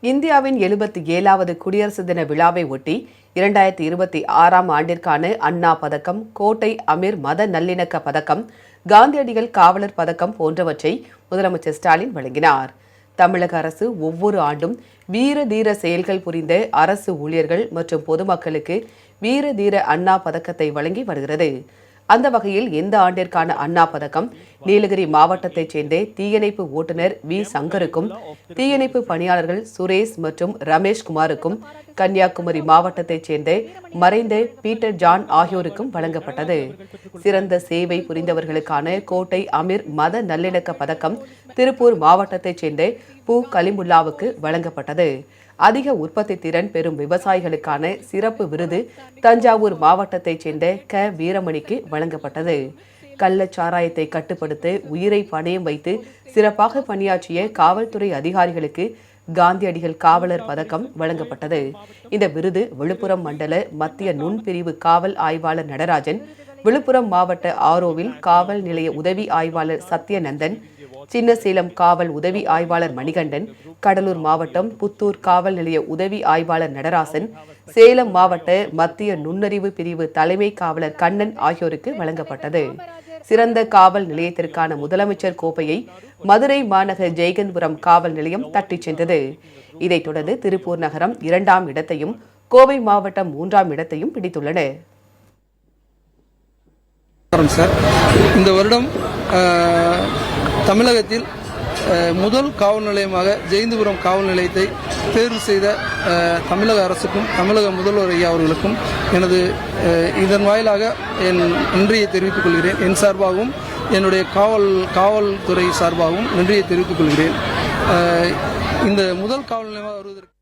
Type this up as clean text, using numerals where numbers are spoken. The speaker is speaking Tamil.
இந்தியாவின் 77வது குடியரசு தின விழாவை ஒட்டி 2026ஆம் ஆண்டிற்கான அண்ணா பதக்கம், கோட்டை அமீர் மத நல்லிணக்க பதக்கம், காந்தியடிகள் காவலர் பதக்கம் போன்றவற்றை முதலமைச்சர் ஸ்டாலின் வழங்கினார். தமிழக அரசு ஒவ்வொரு ஆண்டும் வீர தீர செயல்கள் புரிந்த அரசு ஊழியர்கள் மற்றும் பொதுமக்களுக்கு வீர தீர அண்ணா பதக்கத்தை வழங்கி வருகிறது. அந்த வகையில் இந்த ஆண்டிற்கான அண்ணா பதக்கம் நீலகிரி மாவட்டத்தைச் சேர்ந்த தீயணைப்பு ஓட்டுநர் வி சங்கருக்கும், தீயணைப்பு பணியாளர்கள் சுரேஷ் மற்றும் ரமேஷ் குமாருக்கும், கன்னியாகுமரி மாவட்டத்தைச் சேர்ந்த மறைந்த பீட்டர் ஜான் ஆகியோருக்கும் வழங்கப்பட்டது. சிறந்த சேவை புரிந்தவர்களுக்கான கோட்டை அமீர் மத நல்லிணக்க பதக்கம் திருப்பூர் மாவட்டத்தைச் சேர்ந்த பூ கலிமுல்லாவுக்கு வழங்கப்பட்டது. அதிக உற்பத்தி திறன் பெறும் விவசாயிகளுக்கான சிறப்பு விருது தஞ்சாவூர் மாவட்டத்தைச் சேர்ந்த க வீரமணிக்கு வழங்கப்பட்டது. கள்ளச்சாராயத்தை கட்டுப்படுத்த உயிரை பணயம் வைத்து சிறப்பாக பணியாற்றிய காவல்துறை அதிகாரிகளுக்கு காந்தியடிகள் காவலர் பதக்கம் வழங்கப்பட்டது. இந்த விருது விழுப்புரம் மண்டல மத்திய நுண்பிரிவு காவல் ஆய்வாளர் நடராஜன், விழுப்புரம் மாவட்ட ஆரோவில் காவல் நிலைய உதவி ஆய்வாளர் சத்யநந்தன், சின்னசேலம் காவல் உதவி ஆய்வாளர் மணிகண்டன், கடலூர் மாவட்டம் புத்தூர் காவல் நிலைய உதவி ஆய்வாளர் நடராசன், சேலம் மாவட்ட மத்திய நுண்ணறிவு பிரிவு தலைமை காவலர் கண்ணன் ஆகியோருக்கு வழங்கப்பட்டது. சிறந்த காவல் நிலையத்திற்கான முதலமைச்சர் கோப்பையை மதுரை மாநகர் ஜெயகன்புரம் காவல் நிலையம் தட்டிச் சென்றது. இதைத் தொடர்ந்து திருப்பூர் நகரம் 2ஆம் இடத்தையும், கோவை மாவட்டம் 3ஆம் இடத்தையும் பிடித்துள்ளன. இந்த வருடம் தமிழகத்தில் முதல் காவல் நிலையமாக ஜெயந்தபுரம் காவல் நிலையத்தை தேர்வு செய்த தமிழக அரசுக்கும் தமிழக முதல்வர் ஐயா அவர்களுக்கும் எனது இதன் வாயிலாக என் நன்றியை தெரிவித்துக் கொள்கிறேன். என் சார்பாகவும் என்னுடைய காவல்துறை சார்பாகவும் நன்றியை தெரிவித்துக் கொள்கிறேன். இந்த முதல் காவல் நிலையமாக வருவதற்கு